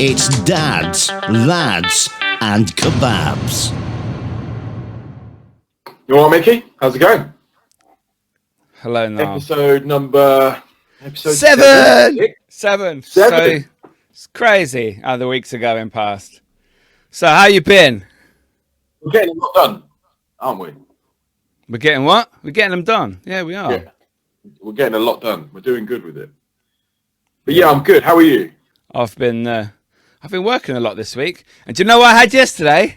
It's Dads, Lads and Kebabs. You all right, Miki? How's it going? Hello, Niall. Episode Seven. So it's crazy how the weeks are going past. So how you been? We're getting a lot done, aren't we? We're getting what? We're getting them done. Yeah, we are. Yeah. We're getting a lot done. We're doing good with it. But yeah, I'm good. How are you? I've been working a lot this week. And do you know what I had yesterday?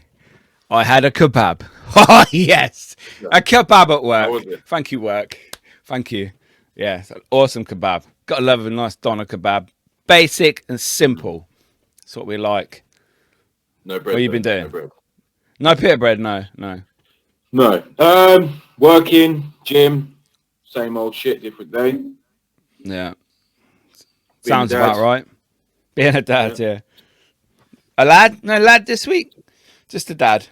I had a kebab. Oh, yes. A kebab at work. How was it? Thank you, work. Thank you. Yeah, it's an awesome kebab. Got to love a nice doner kebab. Basic and simple. That's what we like. No bread. What you been doing? No bread. No pita bread, no. No. Working, gym, same old shit, different day. Yeah. Being Sounds a dad. about right. Being a dad, yeah. A lad? No lad this week? Just a dad.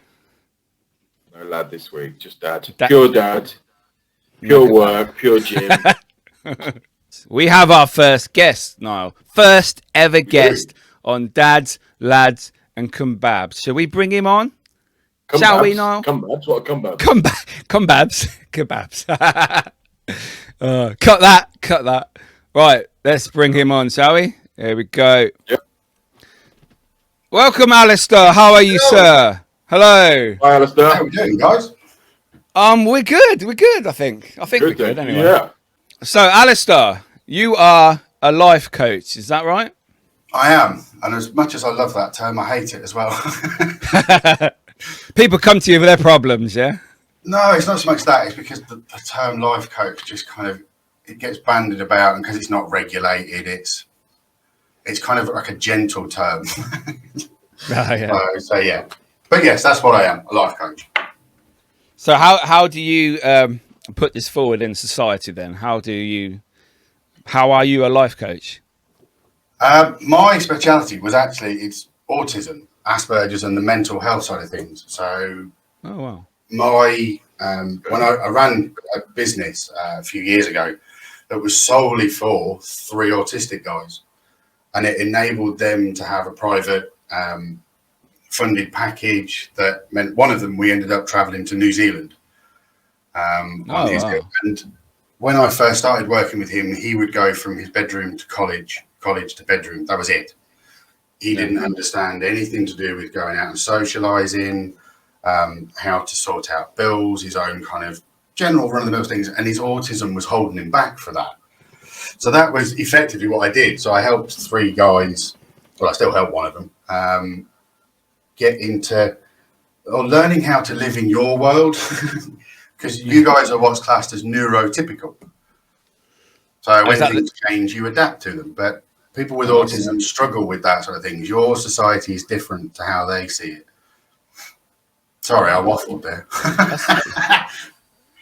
No lad this week, just dad. Dad. Pure dad. Pure work, pure gym. We have our first guest, Niall. First ever guest on Dads, Lads and Kebabs. Shall we bring him on? Shall we, Niall? Kebabs? What a kebab? Kebabs. Cut that. Right, let's bring him on, shall we? Here we go. Yep. Welcome, Alistair. How are you, sir? Hello. Hi, Alistair. How are we doing, guys? We're good. I think we're good anyway. Yeah. So, Alistair, you are a life coach. Is that right? I am, and as much as I love that term, I hate it as well. People come to you with their problems, yeah? No, it's not so much that. It's because the term life coach just kind of it gets bandied about, and because it's not regulated, it's kind of like a gentle term. Yeah. So yeah, but yes, that's what I am, a life coach. So how do you put this forward in society then? How are you a life coach? My speciality was actually it's autism, Asperger's, and the mental health side of things. So, Oh wow. my when I ran a business a few years ago that was solely for 3 autistic guys, and it enabled them to have a private funded package that meant one of them we ended up traveling to New Zealand. Wow. And when I first started working with him, he would go from his bedroom to college to bedroom. That was it. He didn't understand anything to do with going out and socializing, how to sort out bills, his own kind of general run-of-the-mill things, and his autism was holding him back for that. So that was effectively what I did. So I helped 3 guys, well, I still help one of them, get into learning how to live in your world, because you guys are what's classed as neurotypical. So when things change, you adapt to them. But people with autism struggle with that sort of thing. Your society is different to how they see it. Sorry, I waffled there.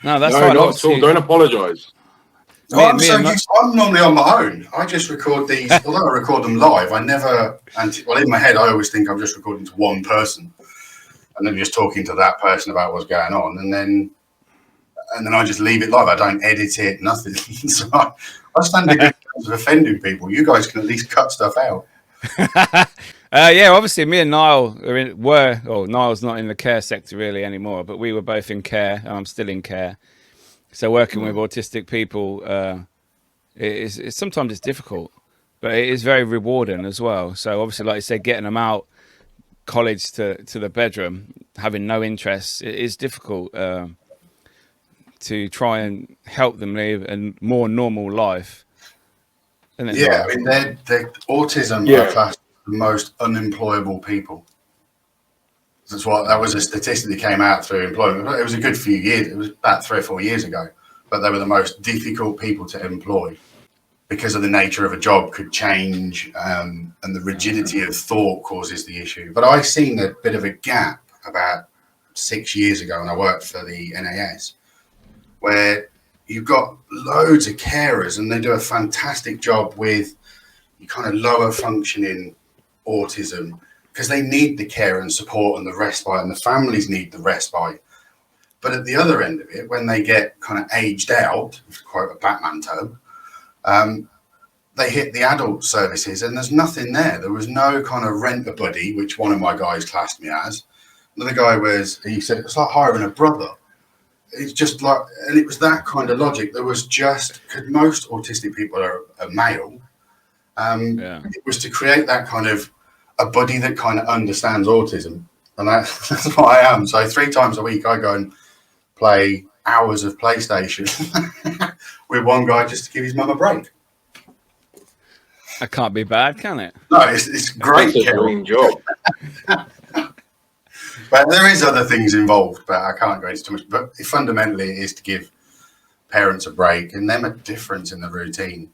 No, that's No, right. not at all. Don't apologise. I'm normally on my own. I just record these, although I record them live, I never, in my head, I always think I'm just recording to one person and then just talking to that person about what's going on. And then I just leave it live. I don't edit it, nothing. So I stand a good chance of offending people. You guys can at least cut stuff out. Yeah, obviously me and Niall Niall's not in the care sector really anymore, but we were both in care and I'm still in care. So working with autistic people, it's sometimes it's difficult, but it is very rewarding as well. So obviously, like you said, getting them out college to the bedroom, having no interests, it is difficult to try and help them live a more normal life. Yeah, I mean, they're autism are classed as the most unemployable people. That was a statistic that came out through employment. It was a good few years. It was about 3 or 4 years ago, but they were the most difficult people to employ because of the nature of a job could change, and the rigidity of thought causes the issue. But I seen a bit of a gap about 6 years ago when I worked for the NAS, where you've got loads of carers and they do a fantastic job with your kind of lower functioning autism, because they need the care and support and the respite, and the families need the respite. But at the other end of it, when they get kind of aged out, to quote a Batman term, they hit the adult services, and there's nothing there. There was no kind of rent a buddy, which one of my guys classed me as. Another guy he said it's like hiring a brother. It's just like, and it was that kind of logic. There was just, because most autistic people are male, it was to create that kind of a buddy that kind of understands autism. And that's what I am. So 3 times a week, I go and play hours of PlayStation with one guy just to give his mum a break. That can't be bad, can it? No, it's great. That's a dream job. But there is other things involved, but I can't go into too much. But fundamentally, it is to give parents a break and them a difference in the routine.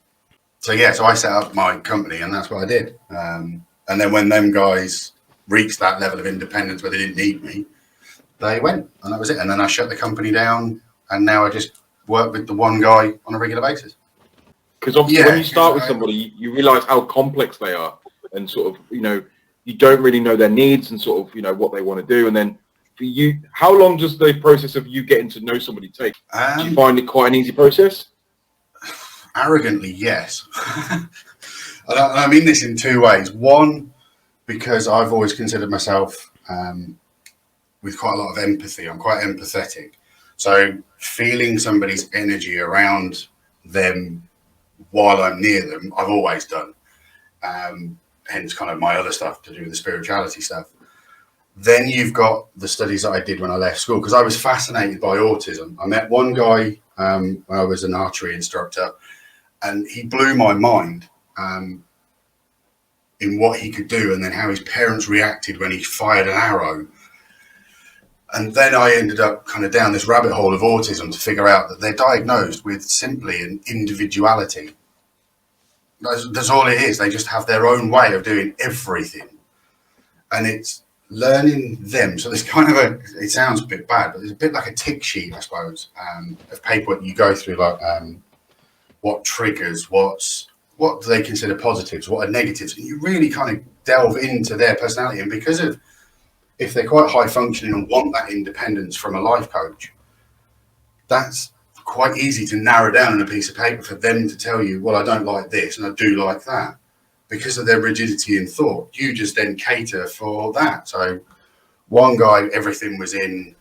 So yeah, so I set up my company, and that's what I did. And then when them guys reached that level of independence where they didn't need me, they went, and that was it. And then I shut the company down, and now I just work with the one guy on a regular basis. Because obviously, when you start with somebody, you realise how complex they are, and sort of, you know, you don't really know their needs and sort of, you know, what they want to do. And then for you, how long does the process of you getting to know somebody take? Do you find it quite an easy process? Arrogantly, yes. I mean this in 2 ways. One, because I've always considered myself with quite a lot of empathy. I'm quite empathetic. So feeling somebody's energy around them while I'm near them, I've always done. Hence kind of my other stuff to do with the spirituality stuff. Then you've got the studies that I did when I left school, because I was fascinated by autism. I met one guy when I was an archery instructor, and he blew my mind in what he could do, and then how his parents reacted when he fired an arrow. And then I ended up kind of down this rabbit hole of autism to figure out that they're diagnosed with simply an individuality. That's all it is. They just have their own way of doing everything. And it's learning them. So there's kind of it sounds a bit bad, but there's a bit like a tick sheet, I suppose, of paperwork you go through, like what triggers, what do they consider positives, what are negatives. And you really kind of delve into their personality. And because of, if they're quite high functioning and want that independence from a life coach, that's quite easy to narrow down on a piece of paper for them to tell you, well, I don't like this and I do like that. Because of their rigidity in thought, you just then cater for that. So one guy, everything was in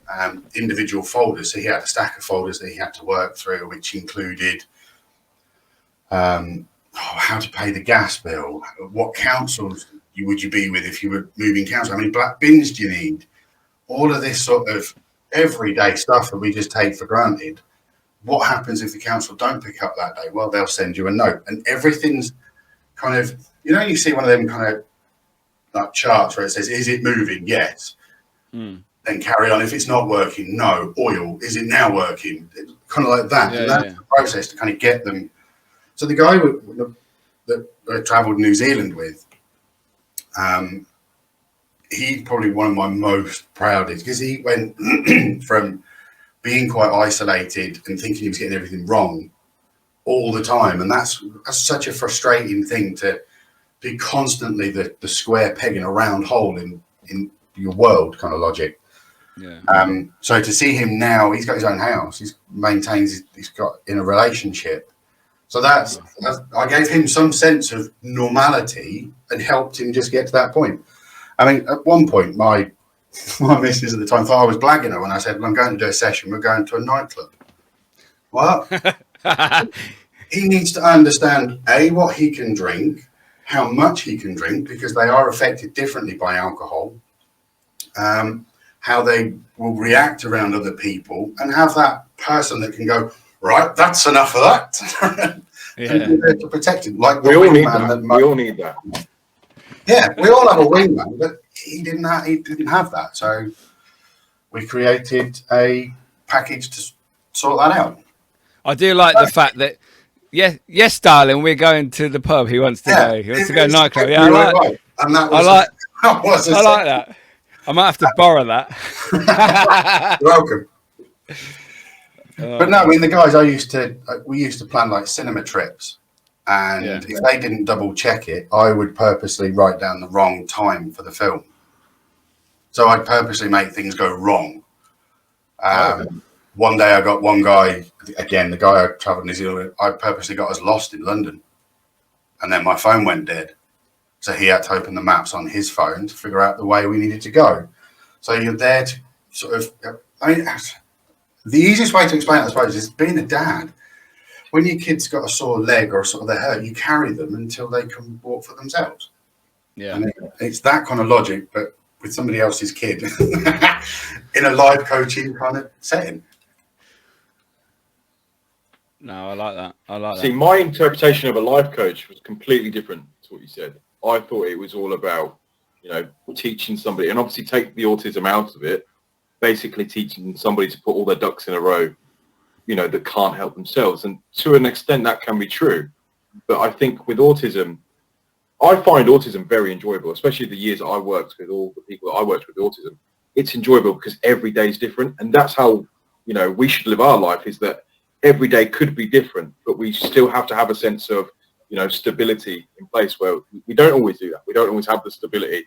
individual folders. So he had a stack of folders that he had to work through, which included how to pay the gas bill, what councils would you be with if you were moving council, how many black bins do you need, all of this sort of everyday stuff that we just take for granted. What happens if the council don't pick up that day? Well, they'll send you a note, and everything's kind of, you know, you see one of them kind of like charts where it says, is it moving? Yes. Then carry on. If it's not working, no. Oil, is it now working? It's kind of like that. And that's the process to kind of get them. So the guy that I travelled New Zealand with, he's probably one of my most proudest, because he went from being quite isolated and thinking he was getting everything wrong all the time. And that's such a frustrating thing, to be constantly the square peg in a round hole in your world kind of logic. Yeah. So to see him now, he's got his own house, he's got in a relationship. So I gave him some sense of normality and helped him just get to that point. I mean, at one point, my missus at the time thought I was blagging her when I said, well, I'm going to do a session, we're going to a nightclub. Well, he needs to understand, A, what he can drink, how much he can drink, because they are affected differently by alcohol, how they will react around other people, and have that person that can go, right, that's enough of that. And to protect him. Like we all need that. We all need that. Yeah, we all have a wingman, but he didn't have that. So we created a package to sort that out. I do like the fact that, yes, darling, we're going to the pub. He wants to go. He wants to go to nightclub. Yeah, and that was I like that. I might have to borrow that. You're welcome. But no, I mean, the guys we used to plan like cinema trips, and if they didn't double check it, I would purposely write down the wrong time for the film. So I'd purposely make things go wrong. One day I got one guy, again, the guy I travelled New Zealand with, I purposely got us lost in London. and then my phone went dead. So he had to open the maps on his phone to figure out the way we needed to go. So you're there to sort of, I mean, the easiest way to explain it, I suppose, is being a dad. When your kid's got a sore leg or sort of they're hurt, you carry them until they can walk for themselves. Yeah. And it's that kind of logic, but with somebody else's kid in a life coaching kind of setting. No, I like that. I like See, that. my interpretation of a life coach was completely different to what you said. I thought it was all about, you know, teaching somebody, and obviously take the autism out of it, basically teaching somebody to put all their ducks in a row, you know, that can't help themselves. And to an extent that can be true. But I think with autism, I find autism very enjoyable, especially the years that I worked with all the people that I worked with autism. It's enjoyable because every day is different. And that's how, you know, we should live our life, is that every day could be different, but we still have to have a sense of, you know, stability in place, where we don't always do that. We don't always have the stability,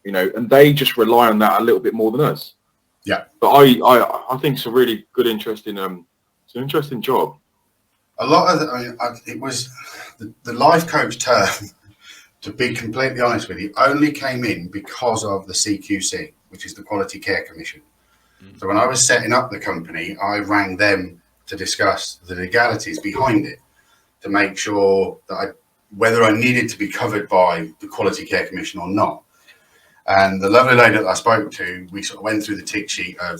you know, and they just rely on that a little bit more than us. Yeah. But I think it's a really good, interesting, it's an interesting job. A lot of it was the life coach term, to be completely honest with you, only came in because of the CQC, which is the Quality Care Commission. So when I was setting up the company, I rang them to discuss the legalities behind it, to make sure that whether I needed to be covered by the Quality Care Commission or not. And the lovely lady that I spoke to, we sort of went through the tick sheet of,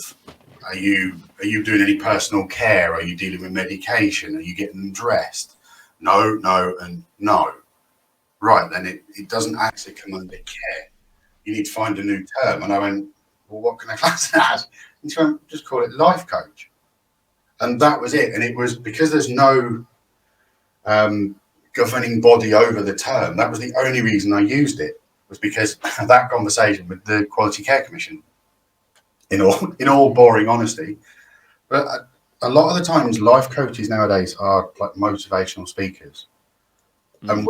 are you doing any personal care? Are you dealing with medication? Are you getting them dressed? No, no, and no. Right, then it doesn't actually come under care. You need to find a new term. And I went, well, what can I class it as? And she went, just call it life coach. And that was it. And it was because there's no governing body over the term. That was the only reason I used it, was because of that conversation with the Quality Care Commission, in all boring honesty. But a lot of the times, life coaches nowadays are like motivational speakers. And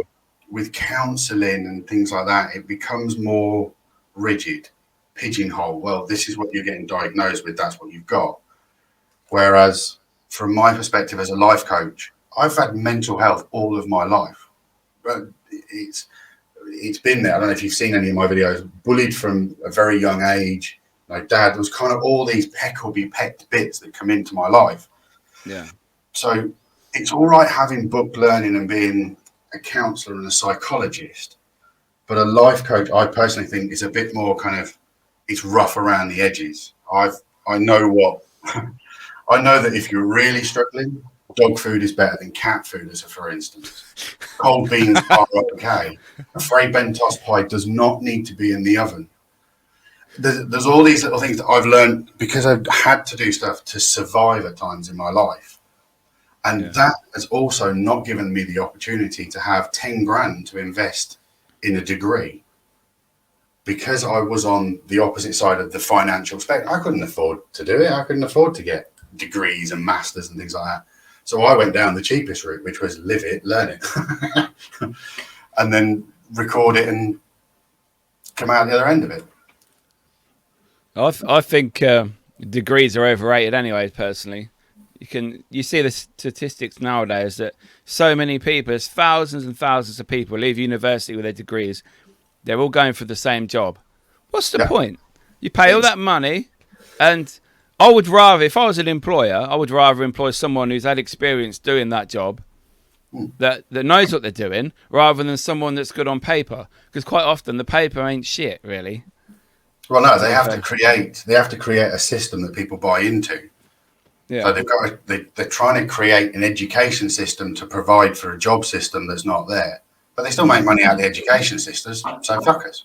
with counselling and things like that, it becomes more rigid, pigeonhole. Well, this is what you're getting diagnosed with. That's what you've got. Whereas from my perspective as a life coach, I've had mental health all of my life. But it's been there. I don't know if you've seen any of my videos. Bullied from a very young age. My dad, there was kind of all these pecked bits that come into my life. Yeah. So it's all right having book learning and being a counsellor and a psychologist, but a life coach, I personally think, is a bit more kind of, it's rough around the edges. I know that if you're really struggling, dog food is better than cat food, as for instance. Cold beans are okay. A Fray Bentos pie does not need to be in the oven. There's all these little things that I've learned because I've had to do stuff to survive at times in my life. And that has also not given me the opportunity to have 10 grand to invest in a degree, because I was on the opposite side of the financial spectrum. I couldn't afford to do it. I couldn't afford to get degrees and masters and things like that. So I went down the cheapest route, which was live it, learn it, and then record it and come out the other end of it. I think degrees are overrated anyway, personally. You see the statistics nowadays that so many people, there's thousands and thousands of people leave university with their degrees. They're all going for the same job. What's the point? You pay all that money, and I would rather, if I was an employer, I would rather employ someone who's had experience doing that job, that knows what they're doing, rather than someone that's good on paper. Because quite often the paper ain't shit, really. Well, no, they have to create a system that people buy into. Yeah. So they're trying to create an education system to provide for a job system that's not there. But they still make money out of the education systems, so fuck us.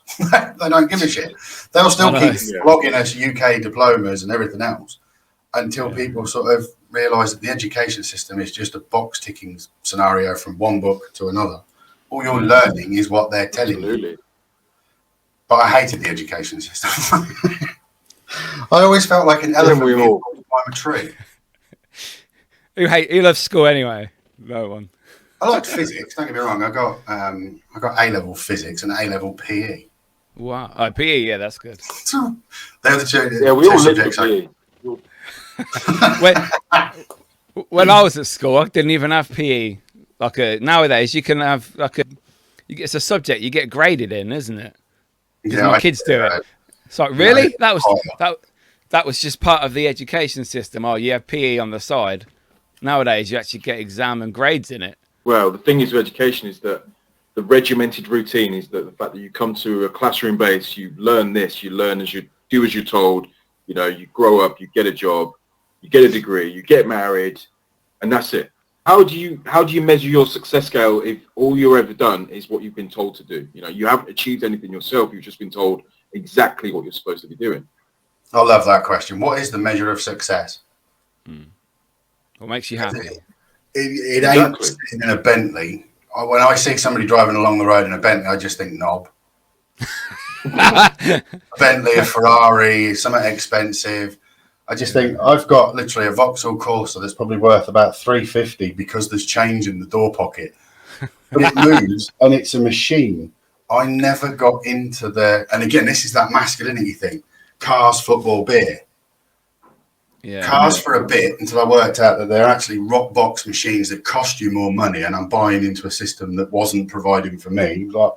They don't give a shit. They'll still keep blogging us UK diplomas and everything else until people sort of realise that the education system is just a box-ticking scenario from one book to another. All you're learning is what they're telling you. But I hated the education system. I always felt like an elephant being pulled by a tree. Who loves school anyway? No one. I liked physics. Don't get me wrong. I got A-level physics and A-level PE. Wow. Oh, PE, yeah, that's good. They're the two. Yeah, we all lived PE. When I was at school, I didn't even have PE. Nowadays, you can have it's a subject you get graded in, isn't it? Yeah, my kids do it. It's like, really? That was just part of the education system. Oh, you have PE on the side. Nowadays, you actually get exam and grades in it. Well, the thing is with education is that the regimented routine is that the fact that you come to a classroom base, you learn this, you learn as you do as you're told, you know, you grow up, you get a job, you get a degree, you get married, and that's it. How do you measure your success scale if all you've ever done is what you've been told to do? You know, you haven't achieved anything yourself, you've just been told exactly what you're supposed to be doing. I love that question. What is the measure of success? What makes you happy? It ain't sitting in a Bentley. When I see somebody driving along the road in a Bentley, I just think knob. A Bentley, a Ferrari, something expensive. I just think I've got literally a Vauxhall Corsa that's probably worth about $350 because there's change in the door pocket. But it moves and it's a machine. I never got into and again, this is that masculinity thing. Cars, football, beer. Yeah. Cars for a bit until I worked out that they're actually rock box machines that cost you more money, and I'm buying into a system that wasn't providing for me. Like,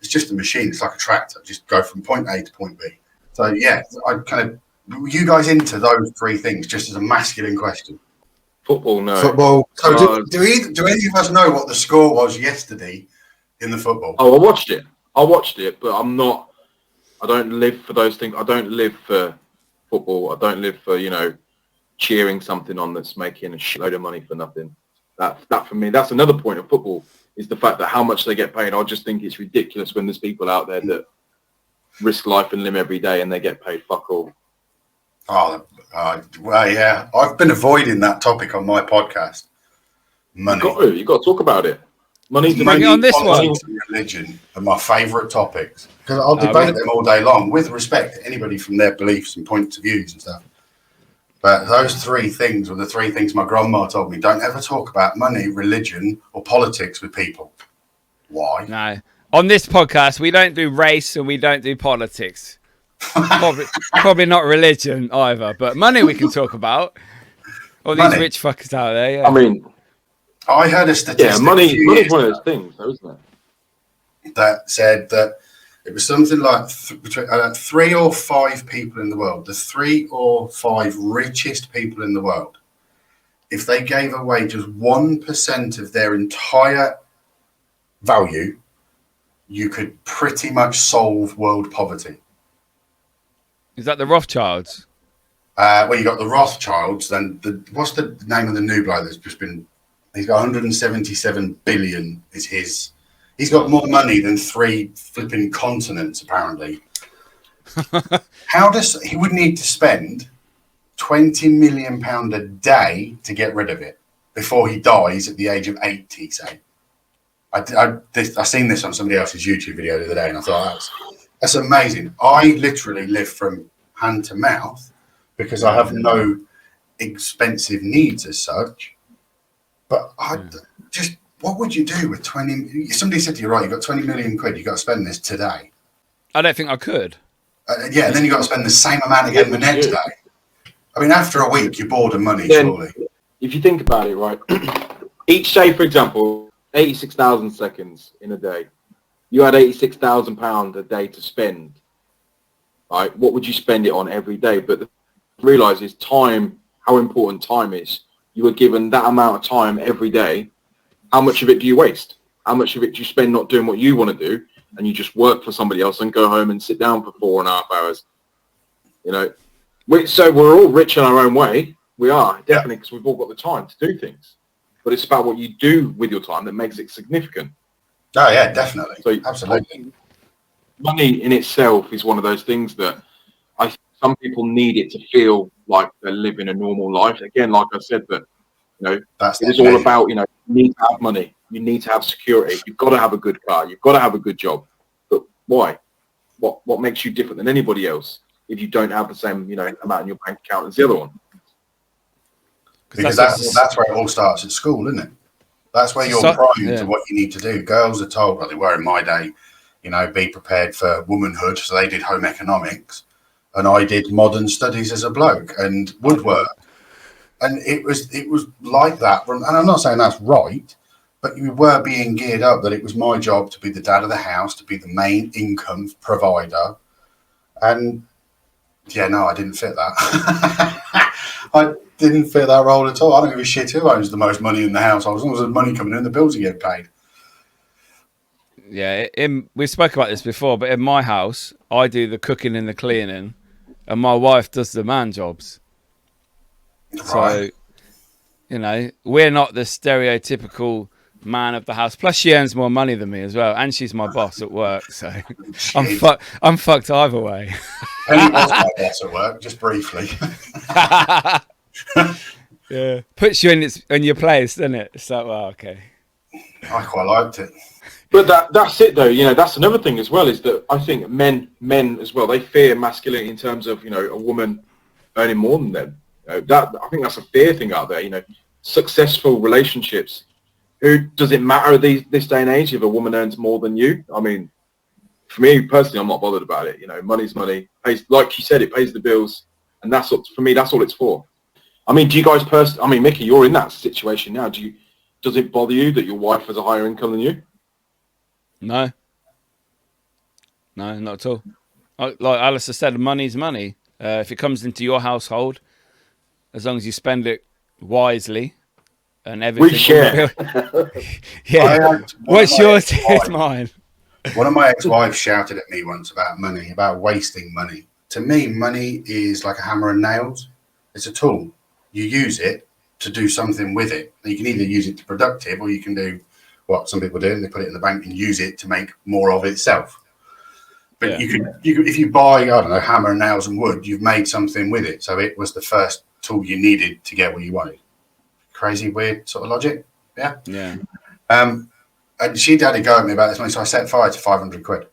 it's just a machine. It's like a tractor. Just go from point A to point B. So yeah, I kind of. Were you guys into those three things? Just as a masculine question. Football, no. Football. So do any of us know what the score was yesterday in the football? Oh, I watched it, but I don't live for those things. I don't live for football. I don't live for, you know, cheering something on that's making a shitload of money for nothing. That for me, that's another point of football, is the fact that how much they get paid. I just think it's ridiculous when there's people out there that risk life and limb every day and they get paid fuck all. Oh, well, yeah. I've been avoiding that topic on my podcast. Money. You've got to talk about it. Money on this one. Religion are my favourite topics because I'll debate them all day long with respect to anybody from their beliefs and points of views and stuff. But those three things were the three things my grandma told me. Don't ever talk about money, religion, or politics with people. Why? No. On this podcast, we don't do race and we don't do politics. Probably not religion either, but money we can talk about. All these rich fuckers out there. Yeah. I mean, I heard a statistic. Yeah, money's one of those things, though, isn't it? That said that it was something like between 3 or 5 people in the world, the 3 or 5 richest people in the world, if they gave away just 1% of their entire value, you could pretty much solve world poverty. Is that the Rothschilds? Well, you got the Rothschilds. Then what's the name of the new bloke that's just been? He's got 177 billion. Is his? He's got more money than 3 flipping continents, apparently. He would need to spend £20 million a day to get rid of it before he dies at the age of 80, say. I seen this on somebody else's YouTube video the other day, and I thought that's amazing. I literally live from hand to mouth because I have no expensive needs as such. But what would you do with 20? Somebody said to you, right, you've got 20 million quid, you've got to spend this today. I don't think I could. And then you've got to spend the same amount again the next day. I mean, after a week, you're bored of money, surely. If you think about it, right, each day, for example, 86,000 seconds in a day. You had £86,000 a day to spend. Right? What would you spend it on every day? But the realise is time, how important time is. You were given that amount of time every day. How much of it do you waste? How much of it do you spend not doing what you want to do, and you just work for somebody else and go home and sit down for 4.5 hours? You know, so we're all rich in our own way. We are, definitely, because we've all got the time to do things. But it's about what you do with your time that makes it significant. Oh, yeah, definitely. So, absolutely. Money in itself is one of those things that some people need it to feel like they're living a normal life. Again, like I said, that, you know, it's all about, you know, you need to have money. You need to have security. You've got to have a good car. You've got to have a good job. But why? What makes you different than anybody else if you don't have the same, you know, amount in your bank account as the other one? Because that's where it all starts at school, isn't it? That's where you're primed to what you need to do. Girls are told, well, they were in my day, you know, be prepared for womanhood. So they did home economics, and I did modern studies as a bloke and woodwork. And it was like that. And I'm not saying that's right, but we were being geared up that it was my job to be the dad of the house, to be the main income provider. And yeah, no, I didn't fit that. I didn't fit that role at all. I don't give a shit who owns the most money in the house. As long as there's money coming in, the bills are getting paid. Yeah, we spoke about this before, but in my house, I do the cooking and the cleaning, and my wife does the man jobs. Right. So, you know, we're not the stereotypical man of the house. Plus, she earns more money than me as well, and she's my boss at work. So, I'm fucked either way. Penny was my boss at work, just briefly. Yeah, puts you in your place, doesn't it? It's like, well, okay. I quite liked it. But that's it though. You know, that's another thing as well, is that I think men as well, they fear masculinity in terms of, you know, a woman earning more than them. That I think that's a fear thing out there. You know, successful relationships. Who does it matter this day and age if a woman earns more than you? I mean, for me personally, I'm not bothered about it. You know, money's money. Pays, like you said, it pays the bills, and that's what, for me, that's all it's for. I mean, do you guys I mean, Mickey, you're in that situation now. Does it bother you that your wife has a higher income than you? No, not at all. Like Alistair said, money's money. If it comes into your household, as long as you spend it wisely and everything. We share. Yeah. What's yours is mine. One of my ex-wives shouted at me once about money, about wasting money. To me, money is like a hammer and nails. It's a tool. You use it to do something with it. You can either use it to productive, or you can do what some people do, and they put it in the bank and use it to make more of itself. But you could, if you buy, I don't know, hammer and nails and wood, you've made something with it. So it was the first tool you needed to get what you wanted. Crazy, weird sort of logic. Yeah. Yeah. And she'd had a go at me about this money, so I set fire to 500 quid.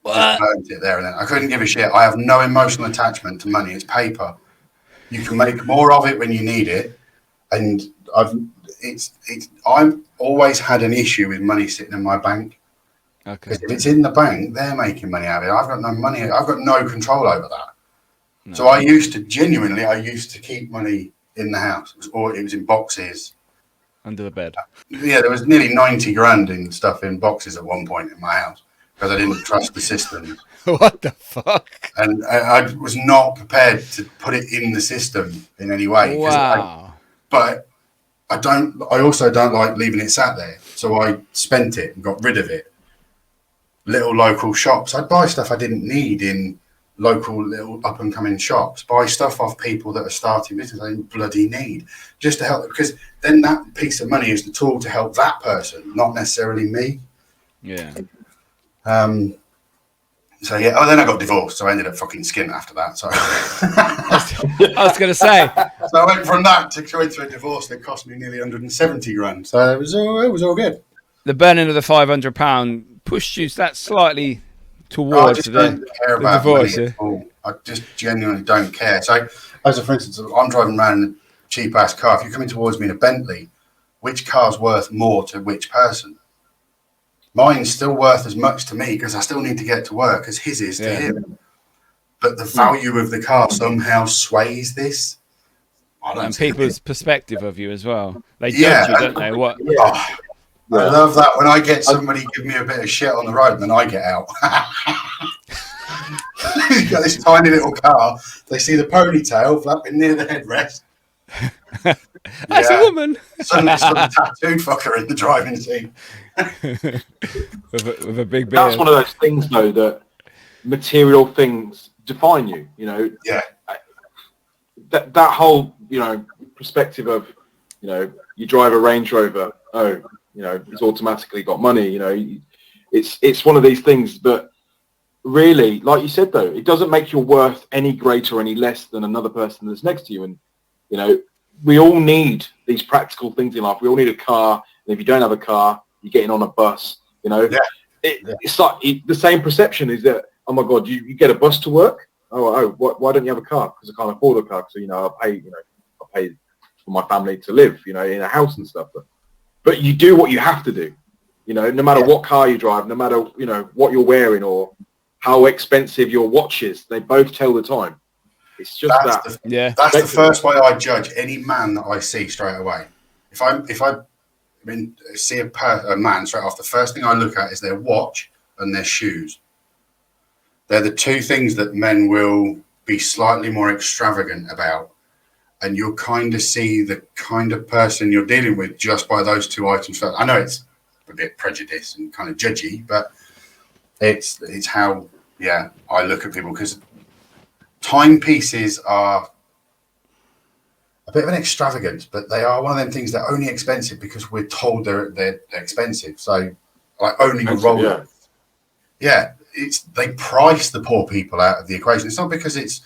What? Just burned it there and then. I couldn't give a shit. I have no emotional attachment to money. It's paper. You can make more of it when you need it. And I've always had an issue with money sitting in my bank. Okay. Because if it's in the bank, they're making money out of it. I've got no money. I've got no control over that. No. So I used to keep money in the house, or it was in boxes. Under the bed. Yeah, there was nearly 90 grand in stuff in boxes at one point in my house because I didn't trust the system. What the fuck? And I was not prepared to put it in the system in any way. Wow. But I also don't like leaving it sat there. So I spent it and got rid of it. Little local shops. I'd buy stuff I didn't need in local little up and coming shops. Buy stuff off people that are starting business I didn't bloody need, just to help, because then that piece of money is the tool to help that person, not necessarily me. Yeah. So yeah. Oh, then I got divorced, so I ended up fucking skin after that. So I was going to say. So I went from that to going through a divorce that cost me nearly 170 grand. So it was all good. The burning of the £500 pushed you that slightly towards I just don't care about divorce. Money at all. I just genuinely don't care. So, for instance, I'm driving around in a cheap ass car. If you're coming towards me in a Bentley, which car's worth more to which person? Mine's still worth as much to me because I still need to get to work as his is to him. But the value of the car somehow sways this. And people's perspective of you as well. They judge you, don't they? What? Oh, I love that when I get somebody give me a bit of shit on the road and then I get out. You've got this tiny little car. They see the ponytail flapping near the headrest. That's a woman. Suddenly it's got a tattooed fucker in the driving seat. with a big beard. That's one of those things, though, that material things define you. You know. Yeah. That whole, perspective of, you drive a Range Rover. Oh, it's automatically got money. It's one of these things. But really, like you said, though, it doesn't make your worth any greater or any less than another person that's next to you. And we all need these practical things in life. We all need a car. And if you don't have a car, you're getting on a bus. It's like the same perception is that, oh my God, you get a bus to work. Why don't you have a car? Because I can't afford a car. So I'll pay for my family to live, in a house and stuff. But you do what you have to do, no matter what car you drive, no matter what you're wearing or how expensive your watch is. They both tell the time. It's just that's the first way I judge any man that I see straight away. If mean, see a man straight off, the first thing I look at is their watch and their shoes. They're the two things that men will be slightly more extravagant about. And you'll kind of see the kind of person you're dealing with just by those two items. I know it's a bit prejudiced and kind of judgy, but it's how, I look at people, because timepieces are a bit of an extravagance, but they are one of them things that are only expensive because we're told they're expensive. So like owning a Rolex, they price the poor people out of the equation. It's not because it's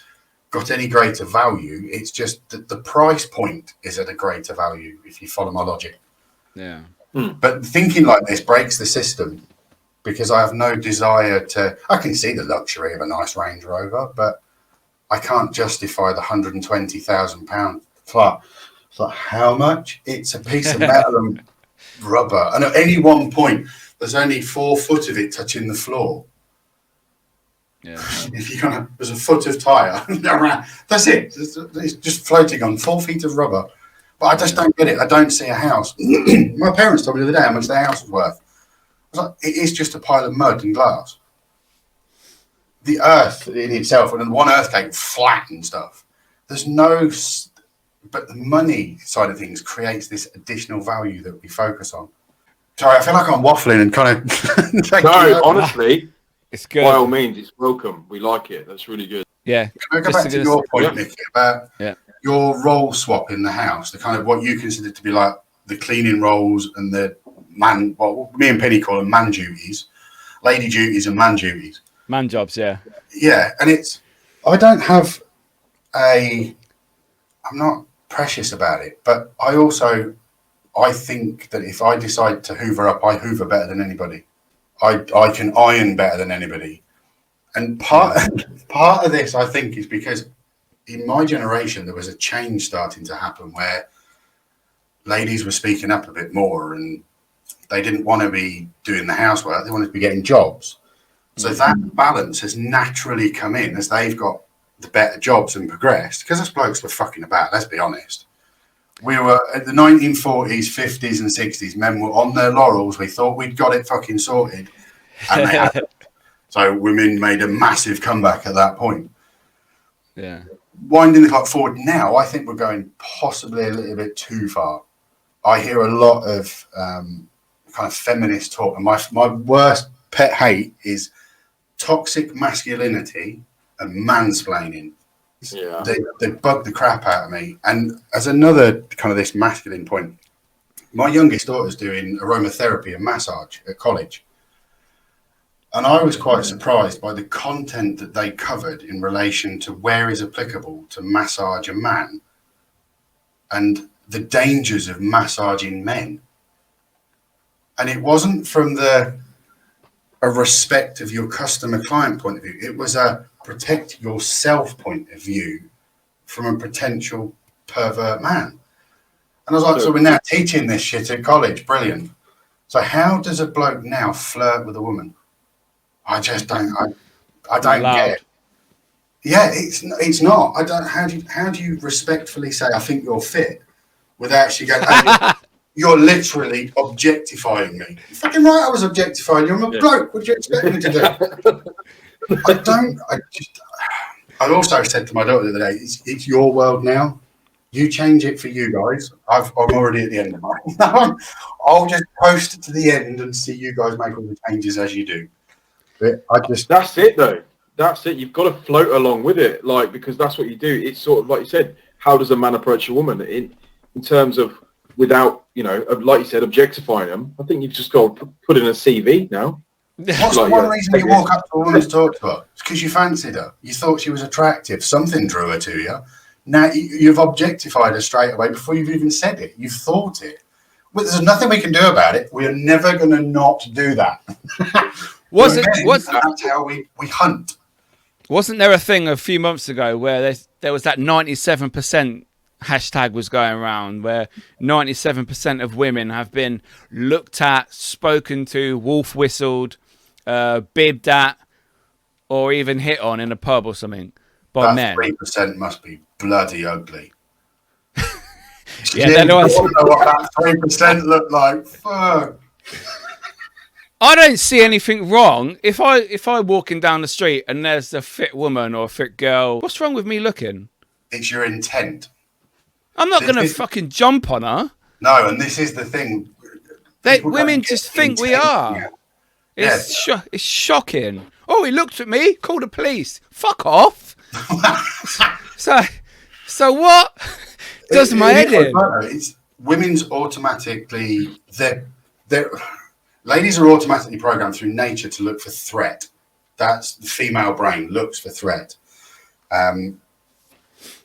got any greater value, it's just that the price point is at a greater value, if you follow my logic. But thinking like this breaks the system, because I have no desire to. I can see the luxury of a nice Range Rover, but I can't justify the £120,000 flat. It's like, how much? It's a piece of metal and rubber, and at any one point there's only 4 foot of it touching the floor. If you're gonna, there's a foot of tyre. That's it. It's just floating on 4 feet of rubber. But I just don't get it. I don't see a house. My parents told me the other day how much their house was worth. I was like, it is just a pile of mud and glass. The earth in itself, and one earthquake flat and stuff. There's no, but the money side of things creates this additional value that we focus on. Sorry, I feel like I'm waffling and kind of. No, honestly. It's good. By all means, it's welcome. We like it. That's really good. Yeah. Can I go back to your point, Nicky, about your role swap in the house, the kind of what you consider to be like the cleaning roles and the man, well, me and Penny call them man duties, lady duties and man duties. Man jobs, yeah. Yeah, and I don't have I'm not precious about it, but I think that if I decide to hoover up, I hoover better than anybody. I can iron better than anybody. And part of this, I think, is because in my generation, there was a change starting to happen where ladies were speaking up a bit more, and they didn't want to be doing the housework. They wanted to be getting jobs. So that balance has naturally come in as they've got the better jobs and progressed, because us blokes were fucking about, let's be honest. We were at the 1940s, 50s and 60s. Men were on their laurels. We thought we'd got it fucking sorted. And they hadn't. So women made a massive comeback at that point. Yeah. Winding the clock forward now, I think we're going possibly a little bit too far. I hear a lot of kind of feminist talk. And my worst pet hate is toxic masculinity and mansplaining. Yeah. They bug the crap out of me. And as another kind of this masculine point, my youngest daughter's doing aromatherapy and massage at college. And I was quite surprised by the content that they covered in relation to where is applicable to massage a man and the dangers of massaging men. And it wasn't from a respect of your customer client point of view. It was a protect yourself point of view from a potential pervert man. And I was like, so we're now teaching this shit at college. Brilliant. So how does a bloke now flirt with a woman? I just don't. I don't get it. Yeah, it's not. I don't. How do you respectfully say I think you're fit without actually going? You're literally objectifying me. You're fucking right. I was objectifying you. I'm a bloke. What do you expect me to do? I don't. I also said to my daughter the other day, it's your world now. You change it for you guys. I'm already at the end of mine. I'll just post it to the end and see you guys make all the changes as you do. But that's it though. That's it. You've got to float along with it, like, because that's what you do. It's sort of like you said. How does a man approach a woman in terms of without, like you said, objectifying them? I think you've just got to put in a CV now. What's the one reason you walk up to a woman to talk to her? It's because you fancied her. You thought she was attractive. Something drew her to you. Now you've objectified her straight away before you've even said it. You've thought it. Well, there's nothing we can do about it. We are never going to not do that. That's how we hunt. Wasn't there a thing a few months ago where there was that 97% hashtag was going around where 97% of women have been looked at, spoken to, wolf whistled, bibbed at, or even hit on in a pub or something by men? 3% must be bloody ugly. Yeah, they're the I ones. want to know what that 3% look like. Fuck. I don't see anything wrong if I'm walking down the street and there's a fit woman or a fit girl. What's wrong with me looking? It's your intent. I'm not going to fucking jump on her. No, and this is the thing. Women just think we are. It's shocking. Oh, he looked at me, called the police. Fuck off. So what? Does my head in? It's women's automatically, ladies are automatically programmed through nature to look for threat. That's the female brain looks for threat. And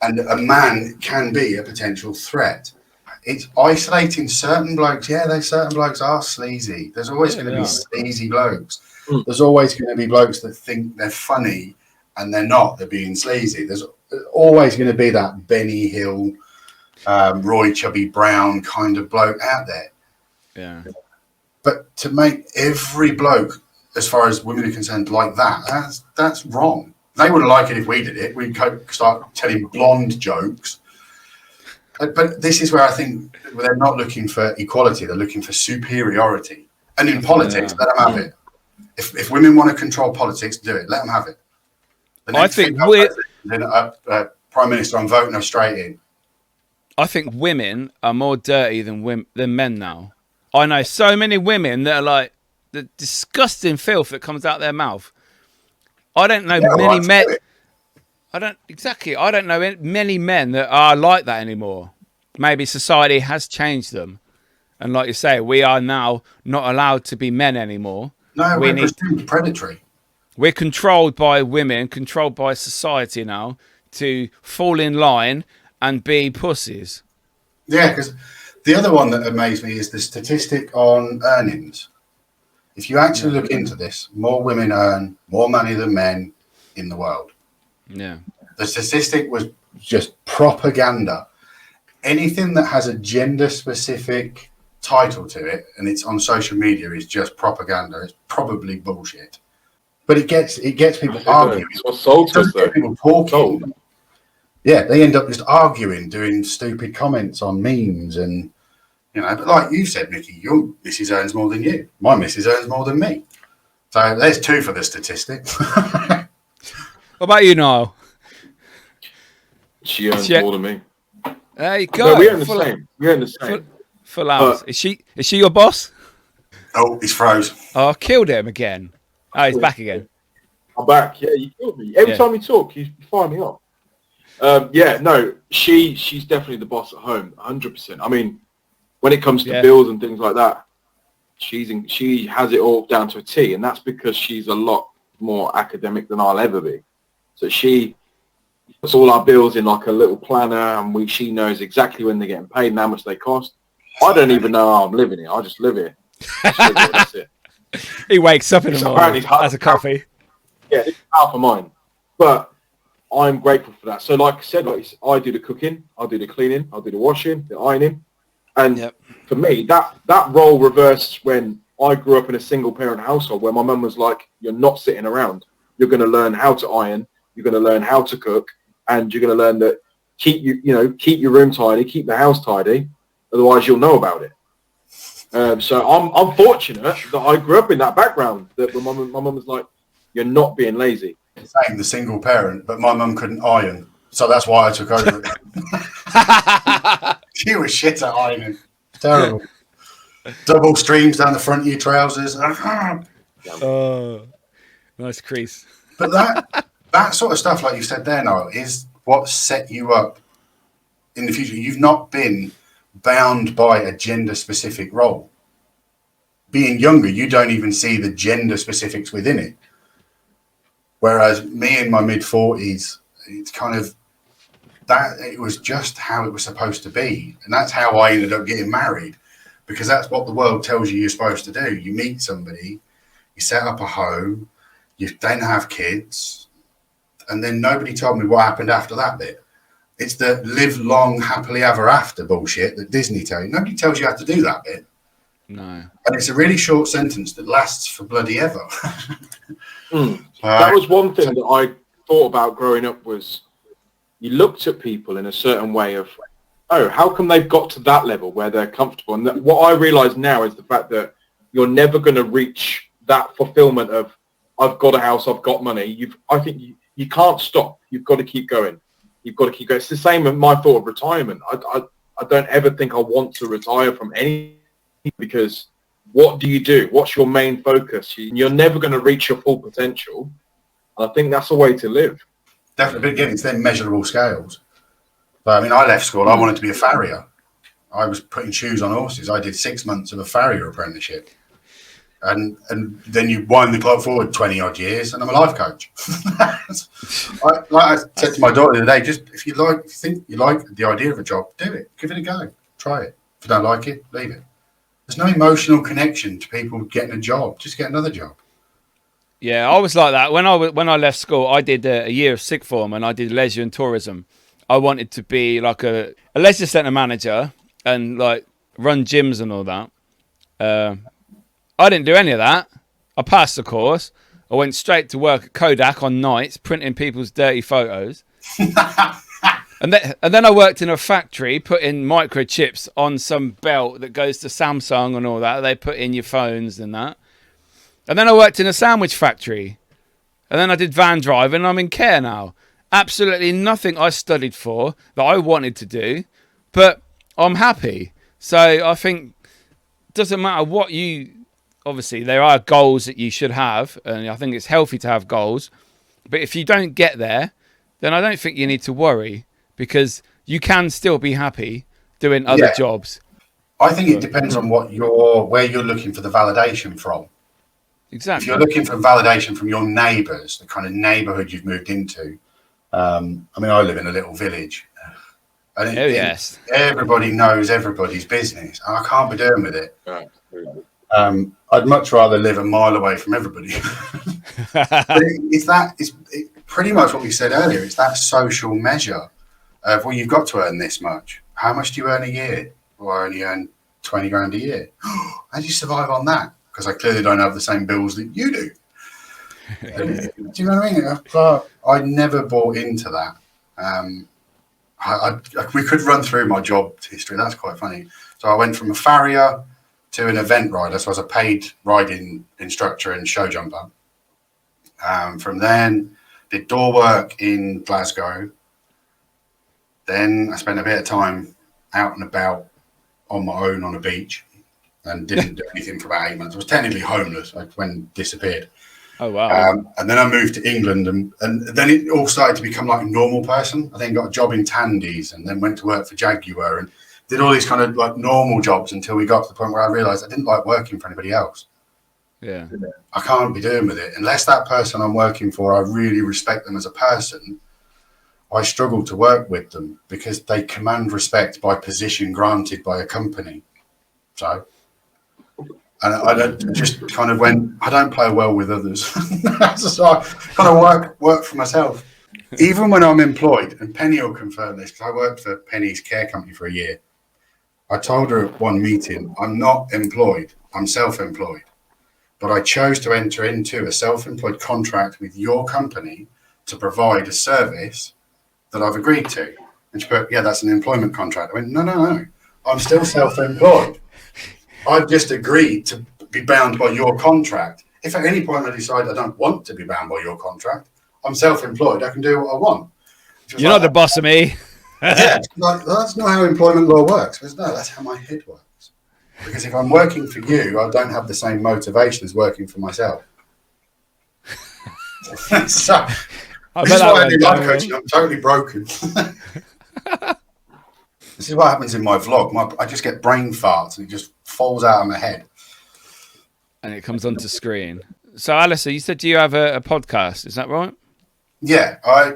a man can be a potential threat. It's isolating certain blokes. Yeah, certain blokes are sleazy. There's always going to be sleazy blokes. There's always going to be blokes that think they're funny and they're not. They're being sleazy. There's always going to be that Benny Hill, Roy Chubby Brown kind of bloke out there. Yeah. But to make every bloke, as far as women are concerned, like that's wrong. They wouldn't like it if we did it. We'd start telling blonde jokes. But this is where I think they're not looking for equality. They're looking for superiority. And in politics, let them have it. If women want to control politics, do it. Let them have it. I think we're... Prime Minister, I'm voting her straight in. I think women are more dirty than men now. I know so many women that are like the disgusting filth that comes out their mouth. I don't know many men. I don't know many men that are like that anymore. Maybe society has changed them, and like you say, we are now not allowed to be men anymore. No, we're presumed predatory. We're controlled by women, controlled by society now to fall in line and be pussies. Yeah, because the other one that amazed me is the statistic on earnings. If you actually look into this, more women earn more money than men in the world. Yeah. The statistic was just propaganda. Anything that has a gender-specific title to it and it's on social media is just propaganda. It's probably bullshit. But it gets people arguing. It's what sold us, though. People talking. Yeah, they end up just arguing, doing stupid comments on memes and, but like you said, Mickey, your missus earns more than you. My missus earns more than me. So there's 2 for the statistic. What about you, Niall? She earns more than me. There you go. No, we earn the same. We earn the same. Full hours. Is she your boss? Oh, he's froze. Oh, I killed him again. Oh, he's back again. I'm back. Yeah, you killed me. Every time you talk, you fire me off. She's definitely the boss at home, 100%. I mean, when it comes to bills and things like that, she has it all down to a T, and that's because she's a lot more academic than I'll ever be. So she puts all our bills in like a little planner, and she knows exactly when they're getting paid and how much they cost. I don't even know how I'm living it. I just live it. That's it. He wakes up in the morning, has a coffee. Yeah, it's half of mine. But I'm grateful for that. So like I said, I do the cooking, I do the cleaning, I do the washing, the ironing. And for me, that role reversed when I grew up in a single parent household where my mum was like, you're not sitting around. You're going to learn how to iron. You're going to learn how to cook. And you're going to learn that keep your room tidy, keep the house tidy. Otherwise, you'll know about it. So I'm fortunate that I grew up in that background. That my mum was like, "You're not being lazy." Same, the single parent, but my mum couldn't iron, so that's why I took over it. She was shit at ironing. Terrible. Double streams down the front of your trousers. Oh, nice crease. But that sort of stuff, like you said there, Noel, is what set you up in the future. You've not been bound by a gender-specific role. Being younger, you don't even see the gender specifics within it. Whereas me in my mid-40s, it's kind of that it was just how it was supposed to be. And that's how I ended up getting married, because that's what the world tells you you're supposed to do. You meet somebody, you set up a home, you then have kids, and then nobody told me what happened after that bit. It's the live long, happily ever after bullshit that Disney tell you. Nobody tells you how to do that bit. No. And it's a really short sentence that lasts for bloody ever. That was one thing that I thought about growing up was you looked at people in a certain way of oh, how come they've got to that level where they're comfortable? And what I realise now is the fact that you're never going to reach that fulfillment of, I've got a house, I've got money. I think you can't stop. You've got to keep going. You've got to keep going. It's the same with my thought of retirement. I don't ever think I want to retire from anything, because what do you do? What's your main focus? You're never going to reach your full potential. I think that's a way to live. Definitely, but again, it's then measurable scales. But I mean, I left school. I wanted to be a farrier. I was putting shoes on horses. I did 6 months of a farrier apprenticeship, and then you wind the clock forward 20 odd years, and I'm a life coach. Like I said to my daughter the other day, just if you think you like the idea of a job, do it. Give it a go. Try it. If you don't like it, leave it. There's no emotional connection to people getting a job. Just get another job. Yeah, I was like that. When I left school, I did a year of sixth form, and I did leisure and tourism. I wanted to be like a leisure centre manager and like run gyms and all that. I didn't do any of that. I passed the course. I went straight to work at Kodak on nights, printing people's dirty photos. And then I worked in a factory, putting microchips on some belt that goes to Samsung and all that. They put in your phones and that. And then I worked in a sandwich factory. And then I did van driving, and I'm in care now. Absolutely nothing I studied for that I wanted to do, but I'm happy. So I think it doesn't matter what obviously there are goals that you should have, and I think it's healthy to have goals. But if you don't get there, then I don't think you need to worry, because you can still be happy doing other jobs. I think it depends on where you're looking for the validation from. Exactly. If you're looking for validation from your neighbours, the kind of neighbourhood you've moved into. I mean, I live in a little village. And yes. Everybody knows everybody's business. I can't be doing with it. Absolutely. I'd much rather live a mile away from everybody. It's pretty much what we said earlier. It's that social measure of, well, you've got to earn this much. How much do you earn a year? Well, I only earn 20 grand a year. How do you survive on that? Because I clearly don't have the same bills that you do. Do you know what I mean? I never bought into that. We could run through my job history. That's quite funny. So I went from a farrier to an event rider. So I was a paid riding instructor and show jumper. From then, did door work in Glasgow. Then I spent a bit of time out and about on my own on a beach and didn't do anything for about 8 months. I was technically homeless. I disappeared. Oh, wow. And then I moved to England, and then it all started to become like a normal person. I then got a job in Tandy's, and then went to work for Jaguar and did all these kind of like normal jobs until we got to the point where I realized I didn't like working for anybody else. Yeah. I can't be doing with it. Unless that person I'm working for, I really respect them as a person, I struggle to work with them because they command respect by position granted by a company. So... And I just kind of went, I don't play well with others. So I kind of work for myself. Even when I'm employed, and Penny will confirm this, because I worked for Penny's care company for a year. I told her at one meeting, I'm not employed, I'm self-employed. But I chose to enter into a self-employed contract with your company to provide a service that I've agreed to. And she put, yeah, that's an employment contract. I went, no, I'm still self-employed. I've just agreed to be bound by your contract. If at any point I decide I don't want to be bound by your contract, I'm self-employed. I can do what I want. You're not the boss of me. Yeah, that's not how employment law works. No, that's how my head works. Because if I'm working for you, I don't have the same motivation as working for myself. So, this is why I do life coaching. I'm totally broken. This is what happens in my vlog. I just get brain farts and it just falls out of my head. And it comes onto screen. So, Alistair, you said you have a podcast. Is that right? Yeah. I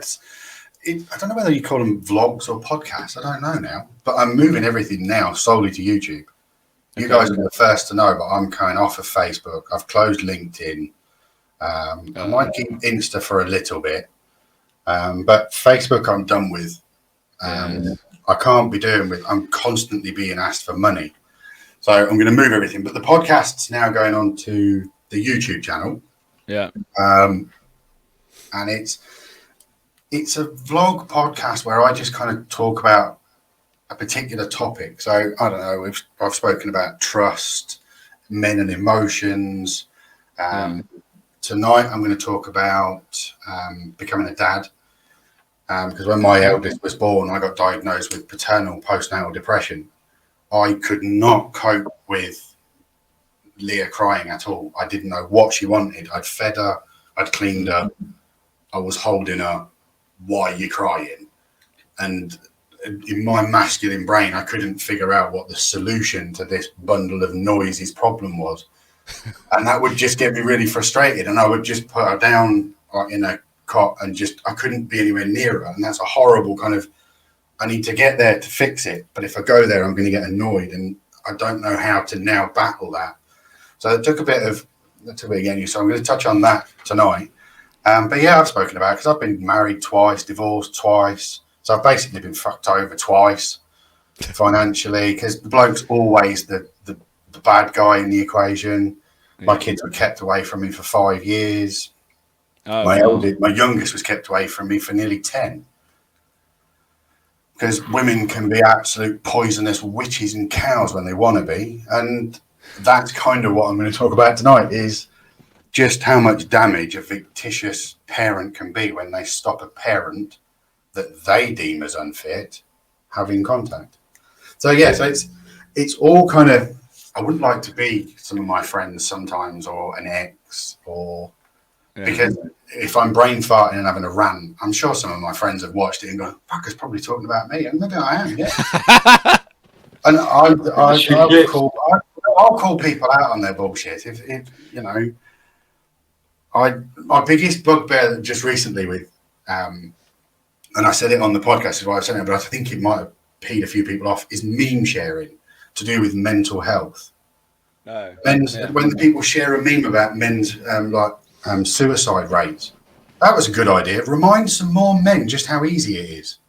don't know whether you call them vlogs or podcasts. I don't know now. But I'm moving everything now solely to YouTube. You guys are the first to know, but I'm coming off of Facebook. I've closed LinkedIn. I might keep Insta for a little bit. But Facebook I'm done with. I can't be doing with, I'm constantly being asked for money. So I'm going to move everything. But the podcast's now going on to the YouTube channel. Yeah. And it's a vlog podcast where I just kind of talk about a particular topic. So I don't know. I've spoken about trust, men and emotions. Tonight I'm going to talk about becoming a dad. Because when my eldest was born, I got diagnosed with paternal postnatal depression. I could not cope with Leah crying at all. I didn't know what she wanted. I'd fed her, I'd cleaned her, I was holding her. Why are you crying? And in my masculine brain, I couldn't figure out what the solution to this bundle of noises problem was. And that would just get me really frustrated. And I would just put her down in a cot and I couldn't be anywhere near her. And that's a horrible kind of, I need to get there to fix it. But if I go there, I'm going to get annoyed. And I don't know how to now battle that. So it took a bit again. So I'm going to touch on that tonight. But yeah, I've spoken about it because I've been married twice, divorced twice. So I've basically been fucked over twice financially because the bloke's always the bad guy in the equation. Yeah. My kids were kept away from me for 5 years. Oh, my youngest was kept away from me for nearly 10. Because women can be absolute poisonous witches and cows when they want to be. And that's kind of what I'm going to talk about tonight is just how much damage a fictitious parent can be when they stop a parent that they deem as unfit having contact. So yeah, so it's all kind of, I wouldn't like to be some of my friends sometimes or an ex or because if I'm brain farting and having a rant, I'm sure some of my friends have watched it and gone, fucker's probably talking about me. And maybe I am, yeah. And I'll call people out on their bullshit. If you know, my biggest bugbear just recently with, and I said it on the podcast as well, but I think it might have peed a few people off, is meme sharing to do with mental health. No. When the people share a meme about men's suicide rates, that was a good idea. Remind some more men just how easy it is.